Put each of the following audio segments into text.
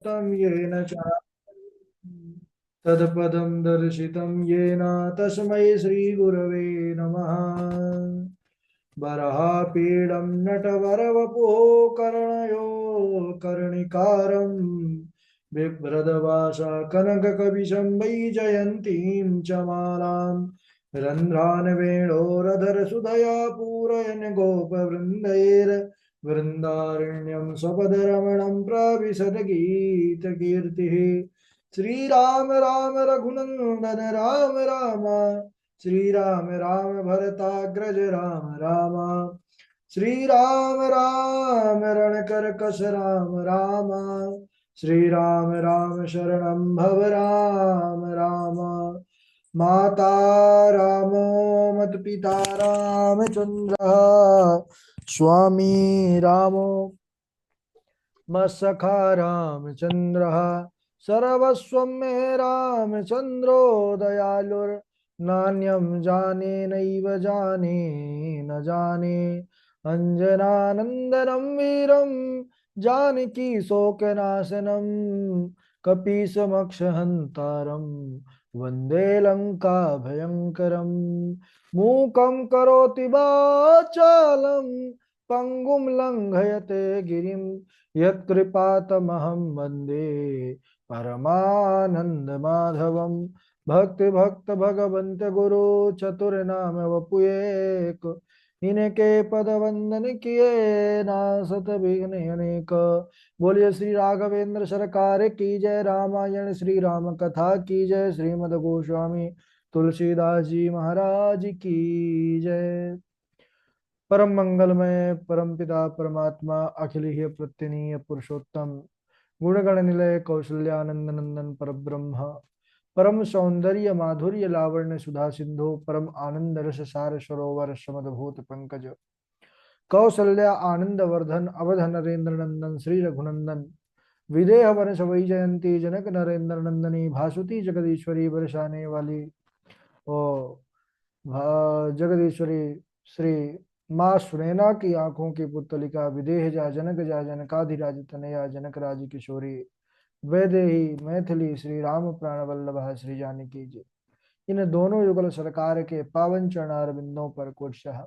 तं येन तत्पदं दर्शितं येन तस्मै श्रीगुरवे नमः। वराहपीडं नटवरवपुः कर्णयो कर्णिकारं बिभ्रदवासा कनककविशं वैजयन्तीं च मालां रन्ध्रान् वेणोरधरसुधया पूरयन् गोपवृन्दैर्वृन्दारण्यं स्वपदरमणं प्रविशद गीतकीर्तिः। श्रीराम राम रघुनंदन राम राम, श्री राम राम भरताग्रज राम राम, श्री राम राम रणकरकस राम राम, श्री राम राम शरणं भव राम राम। माता रामो मत पिता रामचंद्र, स्वामी रामो मत्सखा रामचंद्र, सर्वस्वं मे रामचंद्रो दयालुर्नान्यं जाने नैव जाने न जाने, अंजनानंदनं वीरं जानकी शोकनाशनं कपीशमक्षहन्तारं वन्दे लंका भयंकरं। मूकं करोति वाचालं पंगुं लंघयते गिरिं, यत्कृपातमहं वन्दे परमानन्दमाधवं। भक्ति भक्त भगवंत गुरु चतुर्नाम वपुएक, इनके पद वंदन किए नासत विघ्न अनेक। बोलिए श्री राघवेंद्र सरकार की जय, रामायण श्री राम कथा की जय, श्रीमद गोस्वामी तुलसीदास जी महाराज की जय। परम मंगलमय परम पिता परमात्मा अखिल ही प्रत्यनीय पुरुषोत्तम गुणगण निलय कौशल्यानंद नंदन परब्रह्म परम सौंदर्य माधुर्य लावण्य सुधा सिंधु परम आनंद रस सार सरोवर समदभूत पंकज कौसल्या आनंद वर्धन अवध नरेंद्र नंदन श्री रघुनंदन विदेह वंश वैजयंती जनक नरेंद्र नंदनी भासुती जगदीश्वरी बरसाने वाली ओ जगदीश्वरी श्री माँ सुनैना की आंखों की पुतलिका विदेह जा जनकाधिराज तनया जनक राज किशोरी वैदेही मैथिली श्री राम प्राण वल्लभ श्री जानकी जी। इन दोनों युगल सरकार के पावन चरणार बिंदों पर कोटशः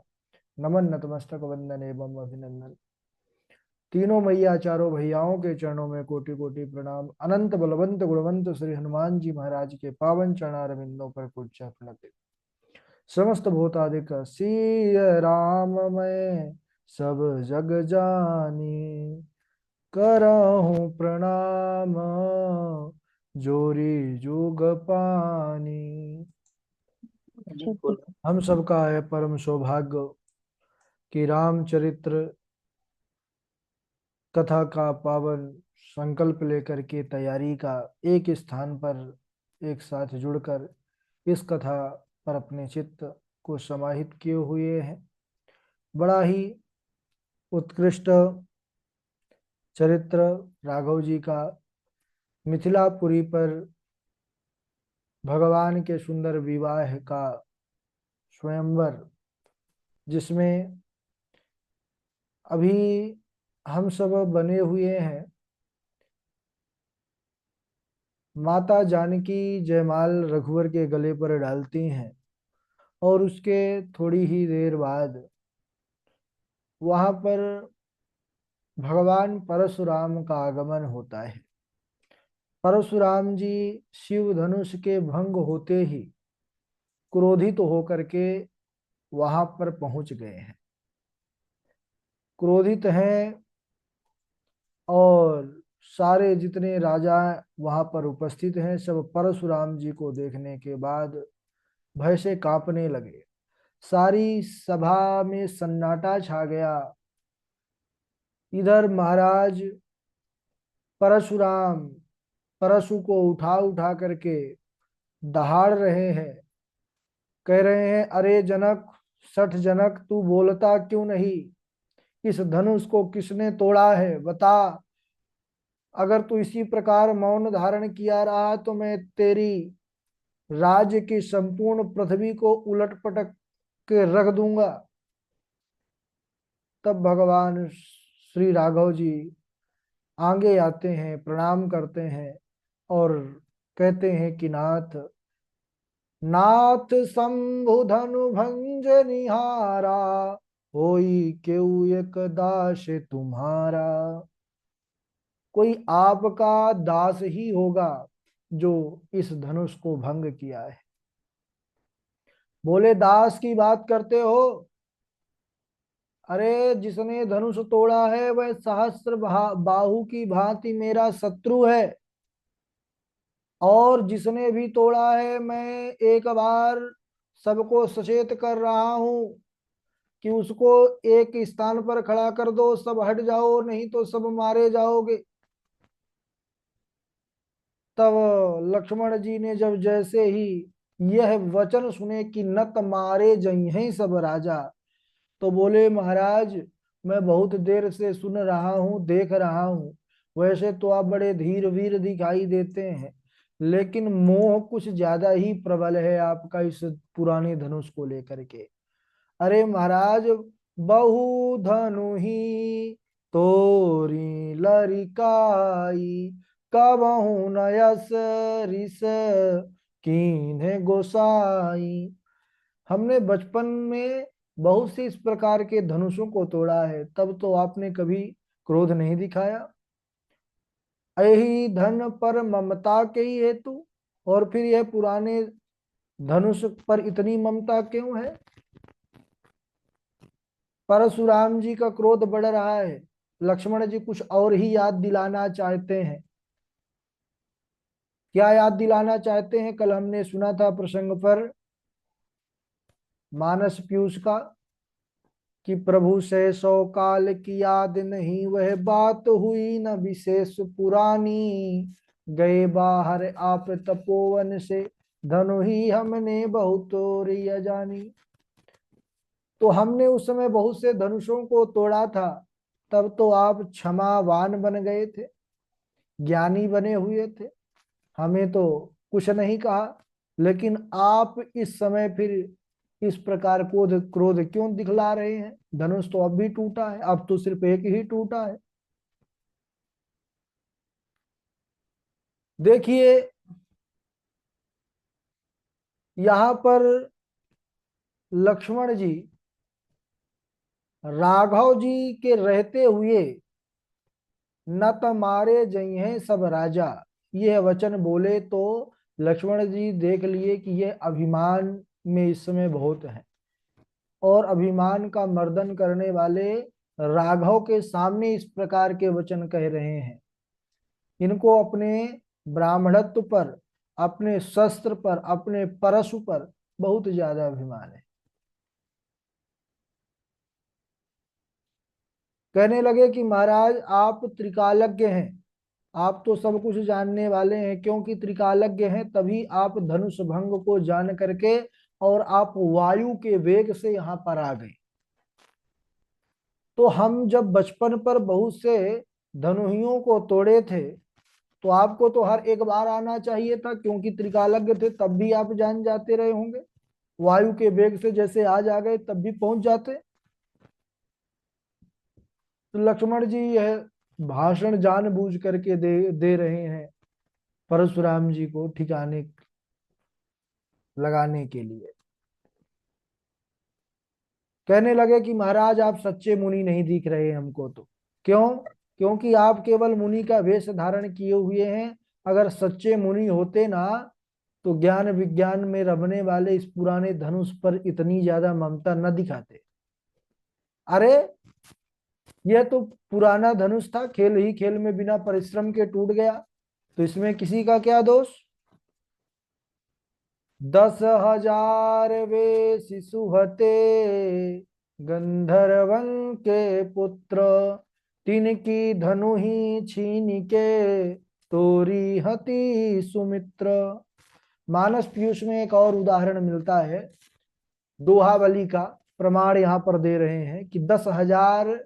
नमन नतमस्तक वंदन एवं अभिनंदन। तीनों मैया चारों भैयाओं के चरणों में कोटि कोटि प्रणाम। अनंत बलवंत गुणवंत श्री हनुमान जी महाराज के पावन चरणार बिंदों पर कोटशः प्रणति। समस्त भूतादिक सिय राम मैं सब जग जानी, करहूं प्रणाम जोरी जुग पानी। हम सबका है परम सौभाग्य कि रामचरित्र कथा का पावन संकल्प लेकर के तैयारी का एक स्थान पर एक साथ जुड़कर इस कथा पर अपने चित्त को समाहित किए हुए हैं। बड़ा ही उत्कृष्ट चरित्र राघव जी का मिथिलापुरी पर भगवान के सुंदर विवाह का स्वयंवर, जिसमें अभी हम सब बने हुए हैं। माता जानकी जयमाल रघुवर के गले पर डालती हैं और उसके थोड़ी ही देर बाद वहां पर भगवान परशुराम का आगमन होता है। परशुराम जी शिव धनुष के भंग होते ही क्रोधित होकर के वहां पर पहुंच गए हैं। क्रोधित हैं और सारे जितने राजा वहां पर उपस्थित हैं सब परशुराम जी को देखने के बाद भय से कांपने लगे। सारी सभा में सन्नाटा छा गया। इधर महाराज परशुराम परशु को उठा उठा करके दहाड़ रहे हैं। कह रहे हैं, अरे जनक, सठ जनक, तू बोलता क्यों नहीं? इस धनुष को किसने तोड़ा है, बता। अगर तू इसी प्रकार मौन धारण किया रहा तो मैं तेरी राज्य की संपूर्ण पृथ्वी को उलट पटक के रख दूंगा। तब भगवान श्री राघव जी आगे आते हैं, प्रणाम करते हैं और कहते हैं कि नाथ, नाथ शंभु धनु भंज निहारा, होई केउ एक दास तुम्हारा। कोई आपका दास ही होगा जो इस धनुष को भंग किया है। बोले दास की बात करते हो? अरे जिसने धनुष तोड़ा है वह सहस्त्र बाहु की भांति मेरा शत्रु है, और जिसने भी तोड़ा है मैं एक बार सबको सचेत कर रहा हूं कि उसको एक स्थान पर खड़ा कर दो, सब हट जाओ नहीं तो सब मारे जाओगे। तब लक्ष्मण जी ने जब जैसे ही यह वचन सुने कि नत मारे जइहें सब राजा, तो बोले महाराज, मैं बहुत देर से सुन रहा हूँ, देख रहा हूँ, वैसे तो आप बड़े धीर वीर दिखाई देते हैं, लेकिन मोह कुछ ज्यादा ही प्रबल है आपका इस पुराने धनुष को लेकर के। अरे महाराज, बहु धनु ही तोरी लरिकाई, कबहु नयस रिस कीन्हे गोसाई। हमने बचपन में बहुत सी इस प्रकार के धनुषों को तोड़ा है, तब तो आपने कभी क्रोध नहीं दिखाया। यही धन पर ममता के ही हेतु, और फिर यह पुराने धनुष पर इतनी ममता क्यों है? परशुराम जी का क्रोध बढ़ रहा है। लक्ष्मण जी कुछ और ही याद दिलाना चाहते हैं। क्या याद दिलाना चाहते हैं? कल हमने सुना था प्रसंग पर मानस पीयूष का कि प्रभु से सौ काल की याद नहीं, वह बात हुई न विशेष पुरानी, गए बाहर आप तपोवन से, धनु ही हमने बहुत तोड़ी जानी। तो हमने उस समय बहुत से धनुषों को तोड़ा था, तब तो आप क्षमावान बन गए थे, ज्ञानी बने हुए थे, हमें तो कुछ नहीं कहा। लेकिन आप इस समय फिर इस प्रकार क्रोध क्रोध क्यों दिखला रहे हैं? धनुष तो अब भी टूटा है, अब तो सिर्फ एक ही टूटा है। देखिए, यहां पर लक्ष्मण जी राघव जी के रहते हुए न तमारे जइहें सब राजा, यह वचन बोले तो लक्ष्मण जी देख लिए कि यह अभिमान में इस समय बहुत है, और अभिमान का मर्दन करने वाले राघव के सामने इस प्रकार के वचन कह रहे हैं। इनको अपने ब्राह्मणत्व पर, अपने शस्त्र पर, अपने परशु पर बहुत ज्यादा अभिमान है। कहने लगे कि महाराज आप त्रिकालज्ञ हैं, आप तो सब कुछ जानने वाले हैं, क्योंकि त्रिकालज्ञ हैं तभी आप धनुष भंग को जान करके और आप वायु के वेग से यहाँ पर आ गए। तो हम जब बचपन पर बहुत से धनुहियों को तोड़े थे, तो आपको तो हर एक बार आना चाहिए था, क्योंकि त्रिकालज्ञ थे, तब भी आप जान जाते रहे होंगे। वायु के वेग से जैसे आज आ गए तब भी पहुंच जाते। तो लक्ष्मण जी यह भाषण जानबूझ करके दे रहे हैं परशुराम जी को ठिकाने लगाने के लिए। कहने लगे कि महाराज आप सच्चे मुनि नहीं दिख रहे हमको तो। क्यों? क्योंकि आप केवल मुनि का वेश धारण किए हुए हैं। अगर सच्चे मुनि होते ना, तो ज्ञान विज्ञान में रमने वाले इस पुराने धनुष पर इतनी ज्यादा ममता न दिखाते। अरे यह तो पुराना धनुष था, खेल ही खेल में बिना परिश्रम के टूट गया, तो इसमें किसी का क्या दोष? 10,000 वे शिशु हते, गंधर्वन के पुत्र, तिनकी धनु ही छीन के, तोरी हति सुमित्र। मानस पीयूष में एक और उदाहरण मिलता है, दोहावली का प्रमाण यहाँ पर दे रहे हैं कि 10,000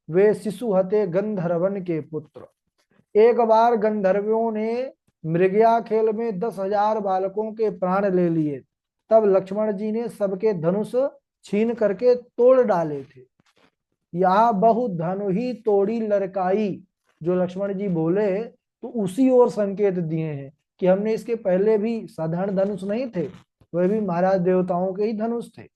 वे शिशु हते गंधर्वन के पुत्र। एक बार गंधर्वियों ने मृगया खेल में 10,000 बालकों के प्राण ले लिए, तब लक्ष्मण जी ने सबके धनुष छीन करके तोड़ डाले थे। यहाँ बहु धनु ही तोड़ी लड़काई, जो लक्ष्मण जी बोले तो उसी ओर संकेत दिए हैं कि हमने इसके पहले भी साधारण धनुष नहीं थे, वह भी महाराज देवताओं के ही धनुष थे।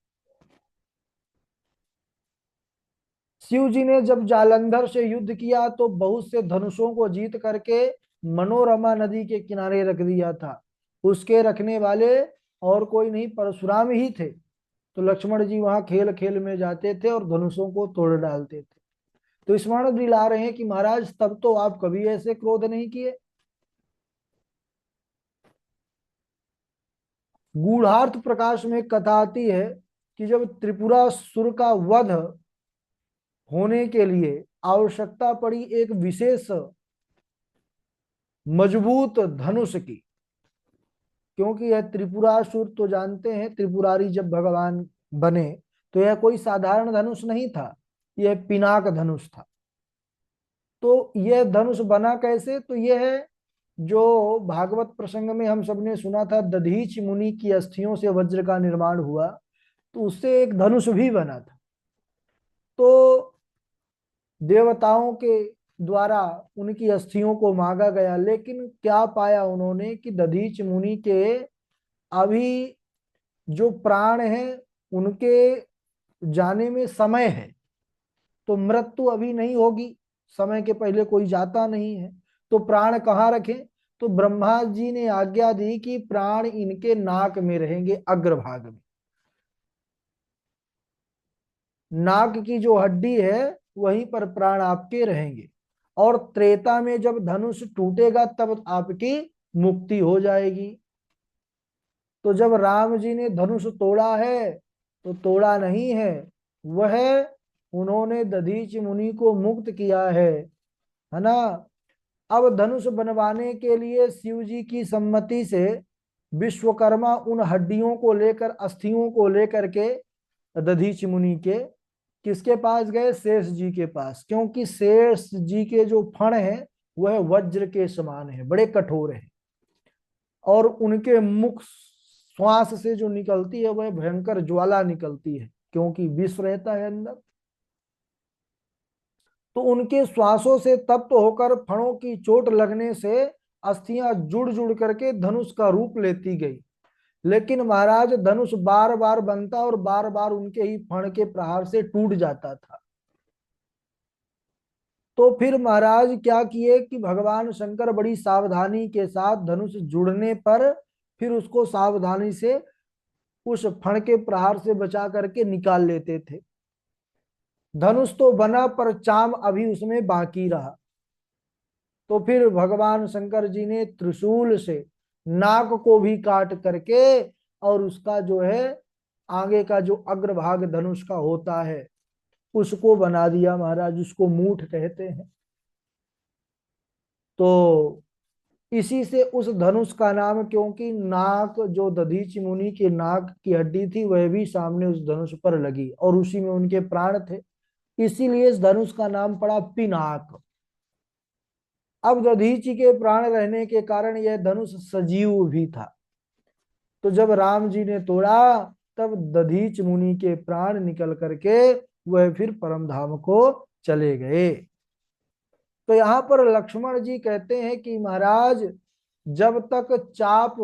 शिव जी ने जब जालंधर से युद्ध किया तो बहुत से धनुषों को जीत करके मनोरमा नदी के किनारे रख दिया था। उसके रखने वाले और कोई नहीं, परशुराम ही थे। तो लक्ष्मण जी वहां खेल खेल में जाते थे और धनुषों को तोड़ डालते थे। तो स्मरण दिला रहे हैं कि महाराज तब तो आप कभी ऐसे क्रोध नहीं किए। गूढ़ार्थ प्रकाश में कथा आती है कि जब त्रिपुरासुर का वध होने के लिए आवश्यकता पड़ी एक विशेष मजबूत धनुष की, क्योंकि यह त्रिपुरासुर तो जानते हैं, त्रिपुरारी जब भगवान बने तो यह कोई साधारण धनुष नहीं था, यह पिनाक धनुष था। तो यह धनुष बना कैसे, तो यह है जो भागवत प्रसंग में हम सबने सुना था, दधीच मुनि की अस्थियों से वज्र का निर्माण हुआ, तो उससे एक धनुष भी बना था। तो देवताओं के द्वारा उनकी अस्थियों को मांगा गया, लेकिन क्या पाया उन्होंने कि दधीच मुनि के अभी जो प्राण है उनके जाने में समय है, तो मृत्यु अभी नहीं होगी, समय के पहले कोई जाता नहीं है। तो प्राण कहाँ रखें, तो ब्रह्मा जी ने आज्ञा दी कि प्राण इनके नाक में रहेंगे, अग्रभाग में। नाक की जो हड्डी है वहीं पर प्राण आपके रहेंगे, और त्रेता में जब धनुष टूटेगा तब आपकी मुक्ति हो जाएगी। तो जब राम जी ने धनुष तोड़ा है तो तोड़ा नहीं है, वह उन्होंने दधीच मुनि को मुक्त किया है ना। अब धनुष बनवाने के लिए शिव जी की सम्मति से विश्वकर्मा उन हड्डियों को लेकर, अस्थियों को लेकर के दधीच मुनि के किसके पास गए, शेष जी के पास, क्योंकि शेष जी के जो फण हैं वह वज्र के समान है, बड़े कठोर हैं, और उनके मुख श्वास से जो निकलती है वह भयंकर ज्वाला निकलती है, क्योंकि विष रहता है अंदर। तो उनके श्वासों से तप्त होकर फणों की चोट लगने से अस्थियां जुड़ जुड़ करके धनुष का रूप लेती गई। लेकिन महाराज धनुष बार बार बनता और बार बार उनके ही फण के प्रहार से टूट जाता था। तो फिर महाराज क्या किए कि भगवान शंकर बड़ी सावधानी के साथ धनुष जुड़ने पर फिर उसको सावधानी से उस फण के प्रहार से बचा करके निकाल लेते थे। धनुष तो बना पर चाम अभी उसमें बाकी रहा। तो फिर भगवान शंकर जी ने त्रिशूल से नाक को भी काट करके और उसका जो है आगे का जो अग्रभाग धनुष का होता है उसको बना दिया महाराज, उसको मूठ कहते हैं। तो इसी से उस धनुष का नाम, क्योंकि नाक जो दधीचि मुनि के नाक की हड्डी थी वह भी सामने उस धनुष पर लगी और उसी में उनके प्राण थे, इसीलिए इस धनुष का नाम पड़ा पिनाक। अब दधीचि के प्राण रहने के कारण यह धनुष सजीव भी था। तो जब राम जी ने तोड़ा तब दधीच मुनि के प्राण निकल करके वह फिर परम धाम को चले गए। तो यहाँ पर लक्ष्मण जी कहते हैं कि महाराज जब तक चाप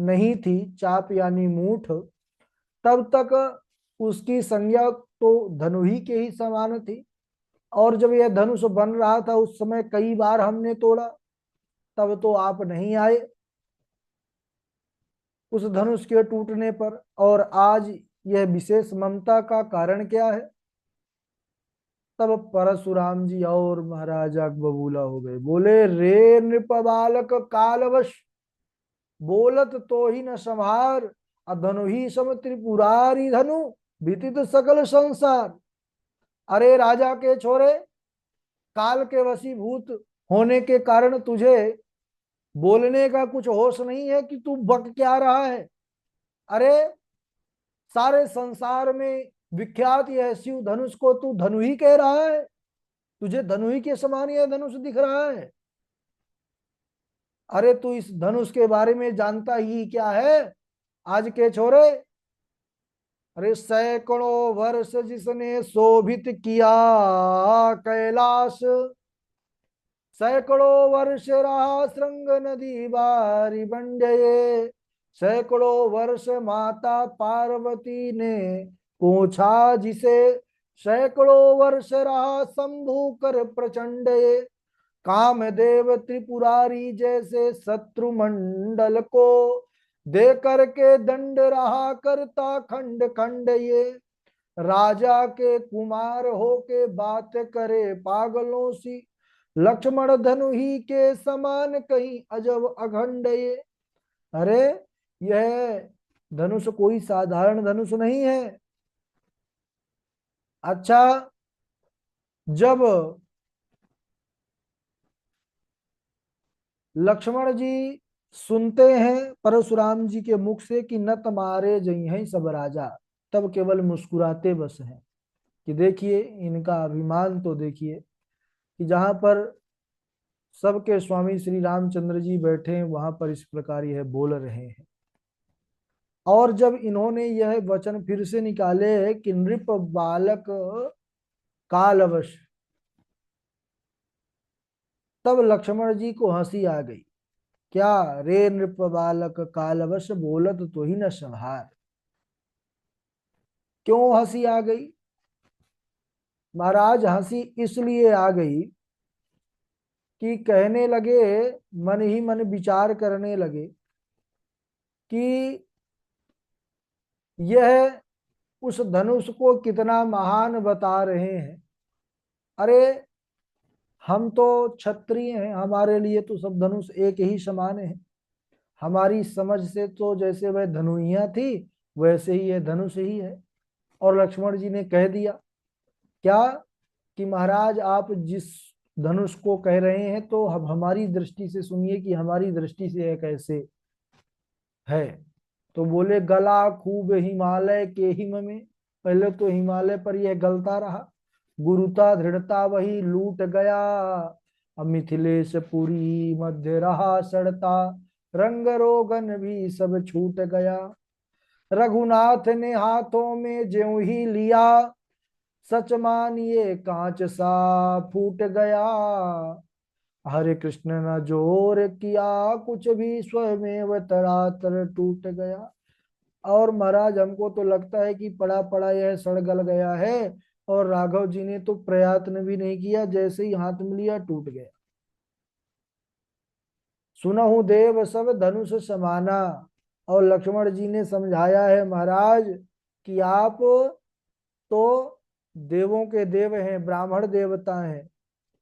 नहीं थी, चाप यानी मूठ, तब तक उसकी संज्ञा तो धनु ही के ही समान थी, और जब यह धनुष बन रहा था उस समय कई बार हमने तोड़ा, तब तो आप नहीं आए उस धनुष के टूटने पर, और आज यह विशेष ममता का कारण क्या है। तब परशुराम जी और महाराजा बबूला हो गए, बोले रे नृप बालक कालवश, बोलत तो ही न संहार, अधनु ही सम त्रिपुरारी धनु, भीतित सकल संसार। अरे राजा के छोरे, काल के वशीभूत होने के कारण तुझे बोलने का कुछ होश नहीं है कि तू बक क्या रहा है। अरे सारे संसार में विख्यात यह शिव धनुष को तू धनु ही कह रहा है, तुझे धनु ही के समान यह धनुष दिख रहा है। अरे तू इस धनुष के बारे में जानता ही क्या है आज के छोरे। अरे सैकड़ों वर्ष जिसने शोभित किया कैलाश, सैकड़ों वर्ष रहा श्रृंग नदी बारी बंडये। सैकड़ों वर्ष माता पार्वती ने पूछा जिसे। सैकड़ों वर्ष रहा शंभु कर प्रचंड ये। कामदेव त्रिपुरारी जैसे शत्रु मंडल को दे करके दंड रहा करता खंड खंड ये। राजा के कुमार हो के बात करे पागलों सी। लक्ष्मण धनु ही के समान कहीं अजब अखंड ये। अरे यह धनुष कोई साधारण धनुष नहीं है। अच्छा, जब लक्ष्मण जी सुनते हैं परशुराम जी के मुख से कि न तुम्हारे जई हैं सब राजा, तब केवल मुस्कुराते बस हैं। कि देखिए इनका अभिमान तो देखिए, कि जहां पर सबके स्वामी श्री रामचंद्र जी बैठे हैं वहां पर इस प्रकार यह बोल रहे हैं। और जब इन्होंने यह वचन फिर से निकाले कि नृप बालक कालवश, तब लक्ष्मण जी को हंसी आ गई। क्या रे नृप बालक कालवश, बोलत तो ही न संहार। क्यों हंसी आ गई? महाराज हंसी इसलिए आ गई कि कहने लगे, मन ही मन विचार करने लगे कि यह उस धनुष को कितना महान बता रहे हैं। अरे हम तो क्षत्रिय हैं, हमारे लिए तो सब धनुष एक ही समान है। हमारी समझ से तो जैसे वह धनुइया थी वैसे ही यह धनुष ही है। और लक्ष्मण जी ने कह दिया क्या कि महाराज आप जिस धनुष को कह रहे हैं तो अब हमारी दृष्टि से सुनिए कि हमारी दृष्टि से यह कैसे है। तो बोले गला खूब हिमालय के हिम में। पहले तो हिमालय पर यह गलता रहा, गुरुता दृढ़ता वही लूट गया। अब मिथिलेश पुरी मध्य रहा सड़ता, रंग रोगन भी सब छूट गया। रघुनाथ ने हाथों में ज्यों ही लिया, सच मानिए कांच सा फूट गया। हरे कृष्ण न जोर किया कुछ भी, स्वयं तरातर टूट गया। और महाराज हमको तो लगता है कि पड़ा पड़ा यह सड़ गल गया है। और राघव जी ने तो प्रयत्न भी नहीं किया, जैसे ही हाथ में लिया टूट गया। सुनहु देव सब धनुष समाना। और लक्ष्मण जी ने समझाया है महाराज कि आप तो देवों के देव हैं, ब्राह्मण देवता हैं,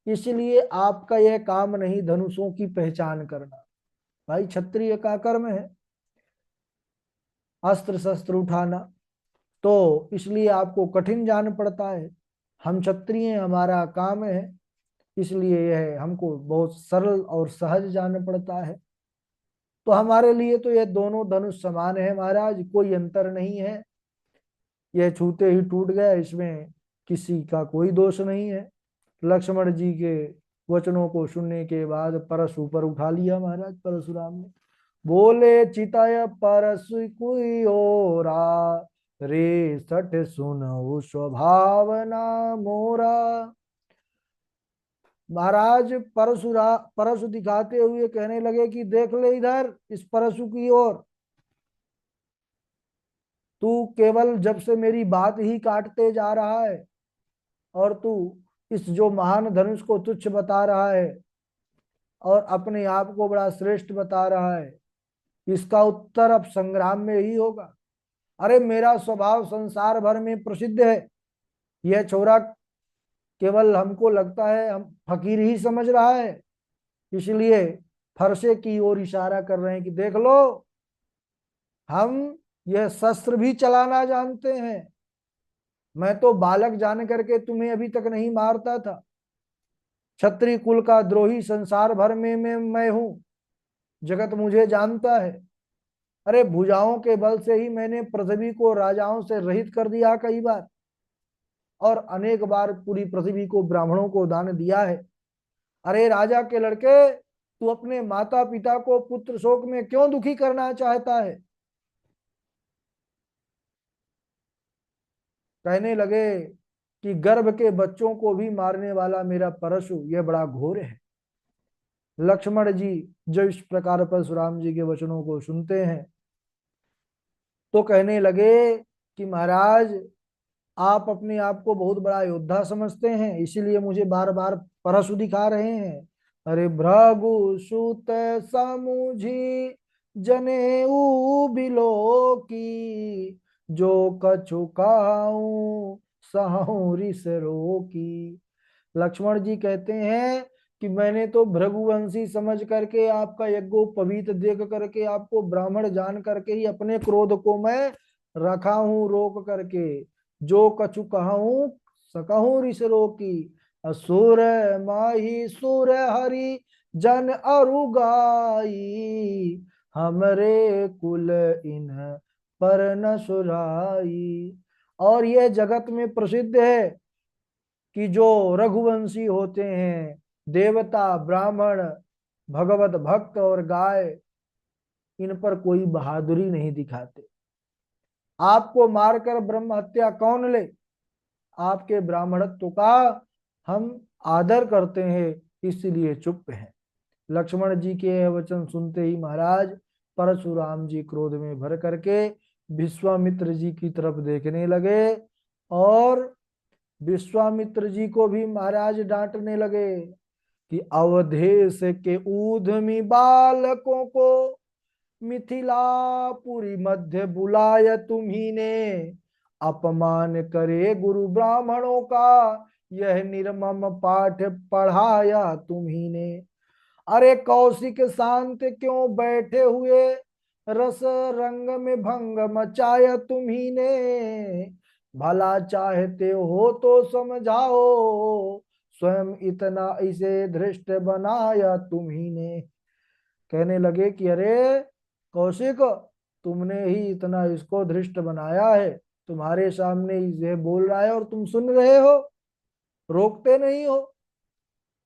इसलिए आपका यह काम नहीं धनुषों की पहचान करना। भाई क्षत्रिय का कर्म है अस्त्र शस्त्र उठाना, तो इसलिए आपको कठिन जान पड़ता है। हम क्षत्रिय हैं, हमारा काम है, इसलिए यह हमको बहुत सरल और सहज जान पड़ता है। तो हमारे लिए तो यह दोनों धनुष समान है महाराज, कोई अंतर नहीं है। यह छूते ही टूट गया, इसमें किसी का कोई दोष नहीं है। लक्ष्मण जी के वचनों को सुनने के बाद परशु पर उठा लिया महाराज परशुराम ने। बोले चितय परसु कुई ओरा, रे सठ सुनऊ स्वभावना मोरा। महाराज परशु दिखाते हुए कहने लगे कि देख ले इधर इस परशु की ओर। तू केवल जब से मेरी बात ही काटते जा रहा है, और तू इस जो महान धनुष को तुच्छ बता रहा है और अपने आप को बड़ा श्रेष्ठ बता रहा है, इसका उत्तर अब संग्राम में ही होगा। अरे मेरा स्वभाव संसार भर में प्रसिद्ध है। यह छोरा केवल हमको लगता है हम फकीर ही समझ रहा है, इसलिए फरसे की ओर इशारा कर रहे हैं कि देख लो हम यह शस्त्र भी चलाना जानते हैं। मैं तो बालक जान करके तुम्हें अभी तक नहीं मारता था। क्षत्रिय कुल का द्रोही संसार भर में मैं हूं, जगत मुझे जानता है। अरे भुजाओं के बल से ही मैंने पृथ्वी को राजाओं से रहित कर दिया कई बार, और अनेक बार पूरी पृथ्वी को ब्राह्मणों को दान दिया है। अरे राजा के लड़के, तू अपने माता पिता को पुत्र शोक में क्यों दुखी करना चाहता है? कहने लगे कि गर्भ के बच्चों को भी मारने वाला मेरा परशु यह बड़ा घोर है। लक्ष्मण जी जब इस प्रकार परशुराम जी के वचनों को सुनते हैं तो कहने लगे कि महाराज, आप अपने आप को बहुत बड़ा योद्धा समझते हैं, इसीलिए मुझे बार बार परशु दिखा रहे हैं। अरे भृगु सुत समुझी जनेऊ बिलो की, जो कछु काऊ सहु रिस रोकी। लक्ष्मण जी कहते हैं कि मैंने तो भृगुवंशी समझ करके, आपका यज्ञोपवीत देख करके, आपको ब्राह्मण जान करके ही अपने क्रोध को मैं रखा हूं रोक करके। जो कछु कहूं सकहूं ऋष रोकी, असुर माही सुर हरि जन अरुगाई, हमरे कुल इन पर न सुराई। और यह जगत में प्रसिद्ध है कि जो रघुवंशी होते हैं, देवता ब्राह्मण भगवत भक्त और गाय, इन पर कोई बहादुरी नहीं दिखाते। आपको मारकर ब्रह्म हत्या कौन ले? आपके ब्राह्मणत्व का हम आदर करते हैं, इसलिए चुप हैं। लक्ष्मण जी के यह वचन सुनते ही महाराज परशुराम जी क्रोध में भर करके विश्वामित्र जी की तरफ देखने लगे, और विश्वामित्र जी को भी महाराज डांटने लगे कि अवधेश के ऊधमी बालकों को मिथिलापुरी मध्य बुलाय तुम्ही ने, अपमान करे गुरु ब्राह्मणों का, यह निर्मम पाठ पढ़ाया तुम्ही ने। अरे कौशिक शांत क्यों बैठे हुए, रस रंग में भंग मचाया तुम्ही ने, भला चाहते हो तो समझाओ, स्वयं इतना इसे धृष्ट बनाया तुम्ही ने। कहने लगे कि अरे कौशिक, तुमने ही इतना इसको धृष्ट बनाया है, तुम्हारे सामने ये बोल रहा है और तुम सुन रहे हो, रोकते नहीं हो।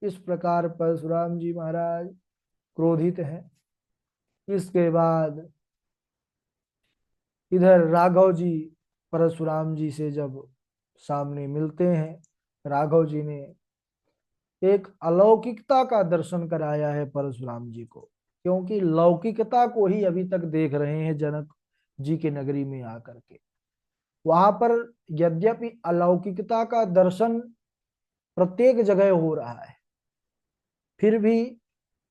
इस प्रकार परशुराम जी महाराज क्रोधित हैं। इसके बाद इधर राघव जी परशुराम जी से जब सामने मिलते हैं, राघव जी ने एक अलौकिकता का दर्शन कराया है परशुराम जी को, क्योंकि लौकिकता को ही अभी तक देख रहे हैं जनक जी के नगरी में आकर के। वहां पर यद्यपि अलौकिकता का दर्शन प्रत्येक जगह हो रहा है, फिर भी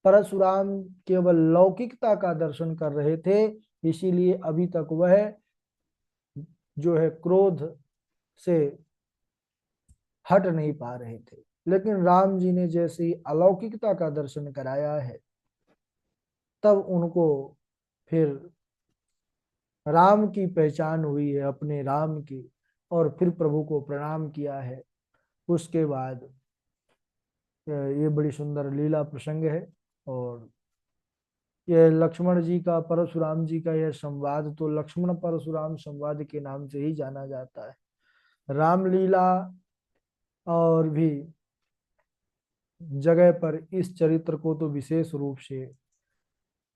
परशुराम केवल लौकिकता का दर्शन कर रहे थे, इसीलिए अभी तक वह जो है क्रोध से हट नहीं पा रहे थे। लेकिन राम जी ने जैसे ही अलौकिकता का दर्शन कराया है, तब उनको फिर राम की पहचान हुई है, अपने राम की, और फिर प्रभु को प्रणाम किया है। उसके बाद ये बड़ी सुंदर लीला प्रसंग है। और यह लक्ष्मण जी का परशुराम जी का यह संवाद तो लक्ष्मण परशुराम संवाद के नाम से ही जाना जाता है। रामलीला और भी जगह पर इस चरित्र को तो विशेष रूप से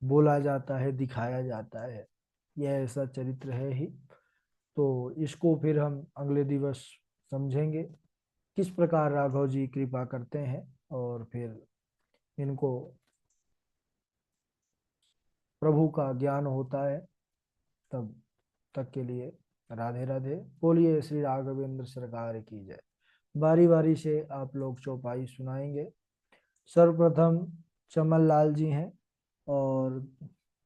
बोला जाता है, दिखाया जाता है। यह ऐसा चरित्र है ही। तो इसको फिर हम अगले दिवस समझेंगे, किस प्रकार राघव जी कृपा करते हैं और फिर इनको प्रभु का ज्ञान होता है। तब तक के लिए राधे राधे। बोलिए श्री राघवेंद्र सरकार की जय। बारी बारी से आप लोग चौपाई सुनाएंगे। सर्वप्रथम चमन लाल जी हैं, और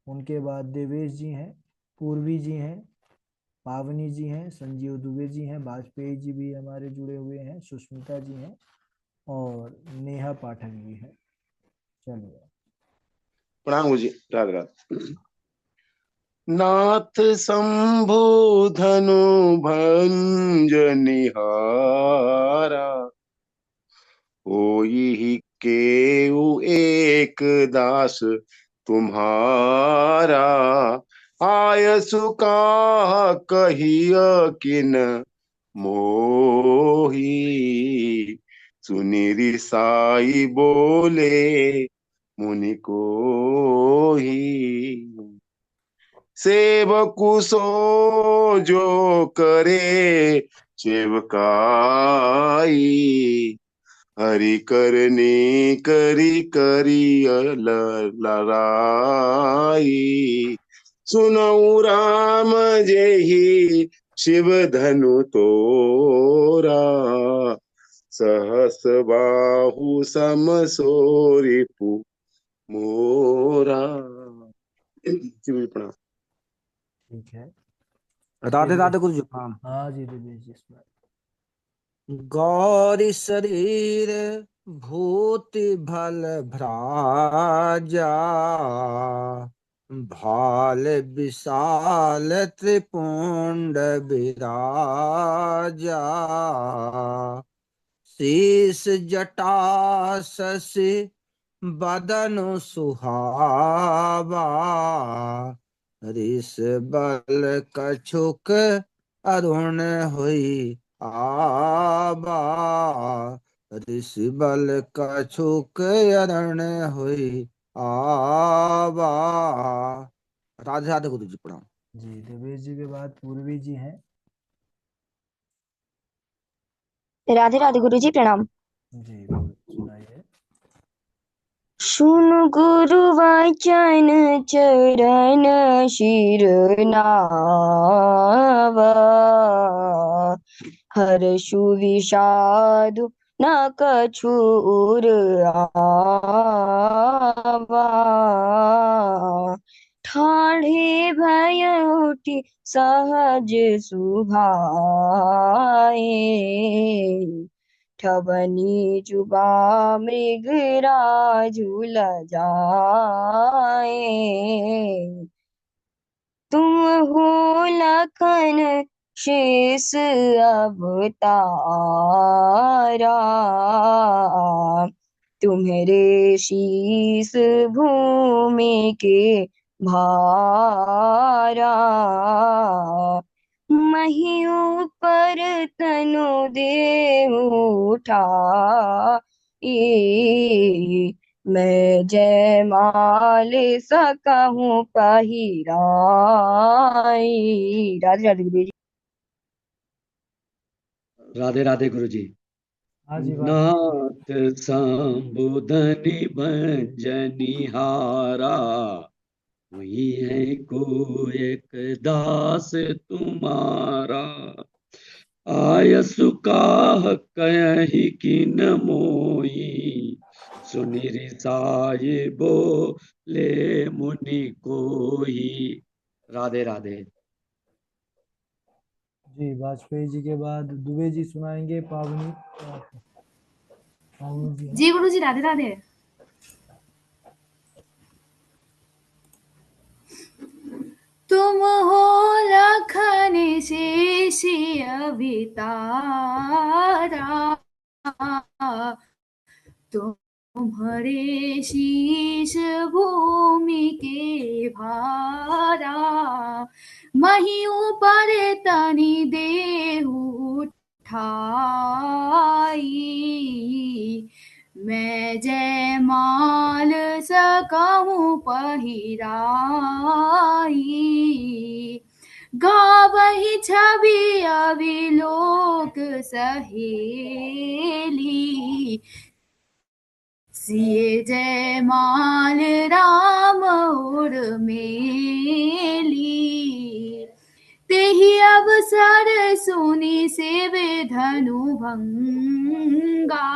उनके बाद देवेश जी हैं, पूर्वी जी हैं, पावनी जी हैं, संजीव दुबे जी हैं, वाजपेयी जी भी हमारे जुड़े हुए हैं, सुष्मिता जी हैं, और नेहा पाठक जी हैं। चलिए प्रणाम जी। राधे राधे। नाथ शंभु धनु भंज निहारा, होई केउ एक दास तुम्हारा, आयसु का कहिय किन मोही, सुनि रिसाई बोले मुनि को ही, सेवकु सो जो करे सेवकाई, हरि करने करी करी लड़ाई। सुनऊ राम जेहि शिव धनु तोरा, सहस बाहु सम सोरि पु मोरा। शिव जी प्रणाम। ठीक है। राधे दिव्य। राधे गुरु जी प्रणाम। हाँ जी दिव्य जी इसमें। गौरी शरीर भूति भल भ्राजा, भाल विशाल त्रिपुंड विराजा। शीस जटा शशि बदन सुहावा, रिस बल कछुक अरुण हुई आबा। ऋष बल कछुक अरुण हुई आबा। राधे राधे गुरु जी प्रणाम। जी दिव्य जी के बाद पूर्वी जी हैं। राधे राधे गुरु जी प्रणाम। जी बोल सुनाइए। सुन गुरु वचन चरण शिर नावा, हर्षु विषादु न कछुर आवा। ठाढ़े भय उठी सहज सुभाए, ठवनी जुबा मृगराज जाए। तुम हो लखन शेष अवतारा, तुम्हारे शीस भूमि के भारा। महियों पर तनु दे उठाई, मैं जयमाल सकहूँ पहिराई। राधे राधे गुरु जी। राधे राधे गुरु जी। हाँ जी बात। नाथ संबोधनि भंजनिहारा, वही है को एक दास तुम्हारा। आयसु काह कहि किन मोई, सुनिरि साई बोले मुनि कोई। राधे राधे। जी वाजपेयी जी के बाद दुबे जी सुनाएंगे। पावनी पावनी जी हैं। जी गुरु जी राधे राधे। तुम हो लखन शेषी अवतारा, तुम्हारे शीश भूमि के भारा। महियों पर तनि देहु उठाई, मैं जयमाल सकहूँ पहिराई। गावहि छवि अविलोक सहेली, सिए जयमाल राम उर्मिली। तेहि अवसर सुनि सेवे धनु भंगा,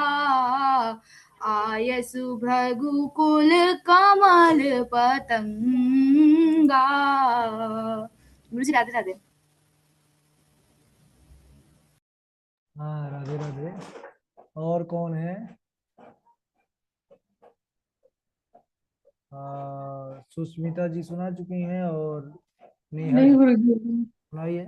आयसु भृगुकुल कमल पतंगा। गुरु जी राधे राधे। हाँ राधे राधे। और कौन है? सुष्मिता जी सुना चुकी हैं और नेहा नहीं जी गुरु जी। सुनाइए।